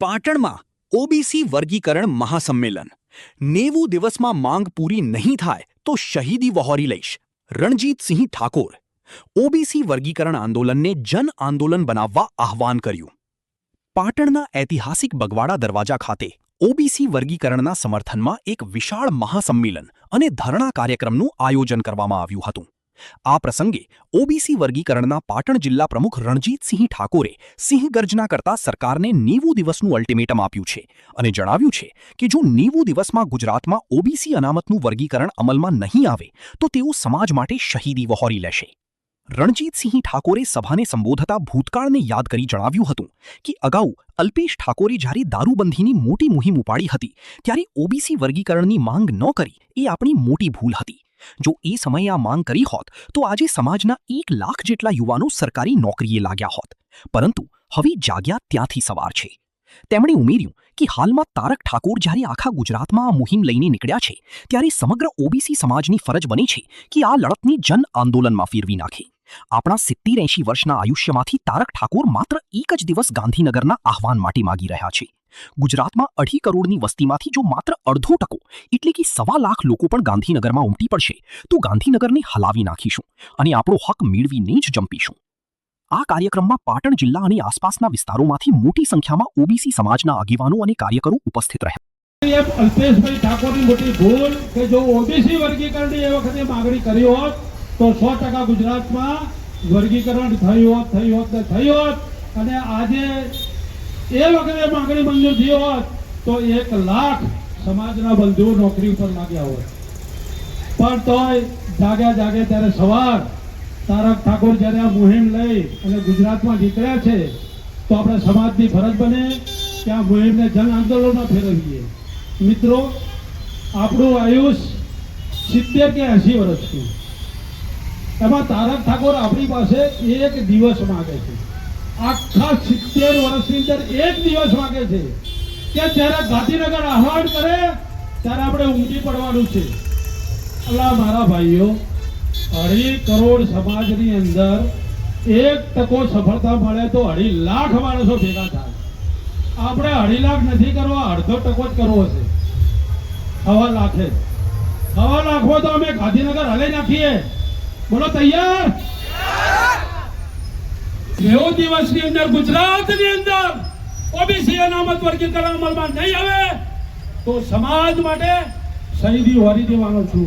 પાટણમાં ઓબીસી વર્ગીકરણ મહાસંમેલન 90 દિવસમાં માંગ પૂરી નહીં થાય તો શહીદી વહોરી લઈશ રણજીતસિંહ ઠાકોર ઓબીસી વર્ગીકરણ આંદોલનને જન આંદોલન બનાવવા આહવાન કર્યું। પાટણના ઐતિહાસિક બગવાડા દરવાજા ખાતે ઓબીસી વર્ગીકરણના સમર્થનમાં એક વિશાળ મહાસંમેલન અને ધરણા કાર્યક્રમનું આયોજન કરવામાં આવ્યું હતું। આ પ્રસંગે ઓબીસી વર્ગીકરણના પાટણ જિલ્લા પ્રમુખ રણજીતસિંહ ઠાકોરે સિંહગર્જના કરતા સરકારને 90 દિવસનું અલ્ટિમેટમ આપ્યું છે અને જણાવ્યું છે કે જો 90 દિવસમાં ગુજરાતમાં ઓબીસી અનામતનું વર્ગીકરણ અમલમાં નહીં આવે તો તેઓ સમાજ માટે શહીદી વહોરી લેશે। રણજીતસિંહ ઠાકોરે સભાને સંબોધતા ભૂતકાળને યાદ કરી જણાવ્યું હતું કે અગાઉ અલ્પેશ ઠાકોરે જ્યારે દારૂબંધીની મોટી મુહિમ ઉપાડી હતી ત્યારે ઓબીસી વર્ગીકરણની માંગ ન કરી એ આપણી મોટી ભૂલ હતી। જો એ સમયે આ માંગ કરી હોત તો આજે સમાજના 1 લાખ જેટલા યુવાનો સરકારી નોકરીએ લાગ્યા હોત, પરંતુ હવે જાગ્યા ત્યાંથી સવાર છે। તેમણે ઉમેર્યું કે હાલમાં તારક ઠાકોર જ્યારે આખા ગુજરાતમાં આ મુહિમ લઈને નીકળ્યા છે ત્યારે સમગ્ર ઓબીસી સમાજની ફરજ બની છે કે આ લડતને જન આંદોલનમાં ફેરવી નાખે। આપણા 70-80 વર્ષના આયુષ્યમાંથી તારક ઠાકોર માત્ર એક જ દિવસ ગાંધીનગરના આહવાન માટે માગી રહ્યા છે। ગુજરાતમાં 2.5 કરોડની વસ્તીમાંથી જો માત્ર અડધો ટકો એટલે કે 1.25 લાખ લોકો પણ ગાંધીનગરમાં ઉમટી પડશે તો ગાંધીનગરને હલાવી નાખીશું અને આપણો હક મેળવીને જ જંપીશું। આ કાર્યક્રમમાં પાટણ જિલ્લા અને આસપાસના વિસ્તારોમાંથી મોટી સંખ્યામાં ઓબીસી સમાજના આગેવાનો અને કાર્યકરો ઉપસ્થિત રહ્યા। અલ્પેશભાઈ ઠાકોરની મોટી ભૂલ કે જો ઓબીસી વર્ગીકરણની એ વખતે માંગણી કરી હોત તો 100% ગુજરાતમાં વર્ગીકરણ થયું હોત અને આજે એ વખતે માંગણી મંજૂર થઈ હોત તો 1 લાખ સમાજના બંધુઓ નોકરી ઉપર લાગ્યા હોત। પણ તોય જાગે ત્યારે સવાર તારક ઠાકોર જ્યારે આ મુહિમ લઈ અને ગુજરાતમાં નીકળ્યા છે તો આપણે સમાજની ફરજ બને કે આ મુહિમને જન આંદોલનમાં ફેરવીએ। મિત્રો, આપણું આયુષ્ય 70 કે 80 વર્ષનું, એમાં તારક ઠાકોર આપણી પાસે એક દિવસ માગે છે। આખા 70 વર્ષની અંદર એક દિવસ માગે છે કે જ્યારે ગાંધીનગર આહવાન કરે ત્યારે આપણે ઉમટી પડવાનું છે। અલ્લાહ મારા ભાઈઓ, 2.5 કરોડ સમાજની અંદર 1% સફળતા મળે તો 2.5 લાખ માણસો ભેગા થાય। આપણે 2.5 લાખ નથી કરવા, 1/2% જ કરવો છે। 1.25 લાખે 1.25 લાખમાં તો અમે ગાંધીનગર હલાઈ નાખીએ। બોલો તૈયાર? 90 દિવસની અંદર ગુજરાતની અંદર ઓબીસી અનામત વર્ગીકરણ અમલમાં નહીં આવે તો સમાજ માટે શહીદી વહોરી દેવાનો છું।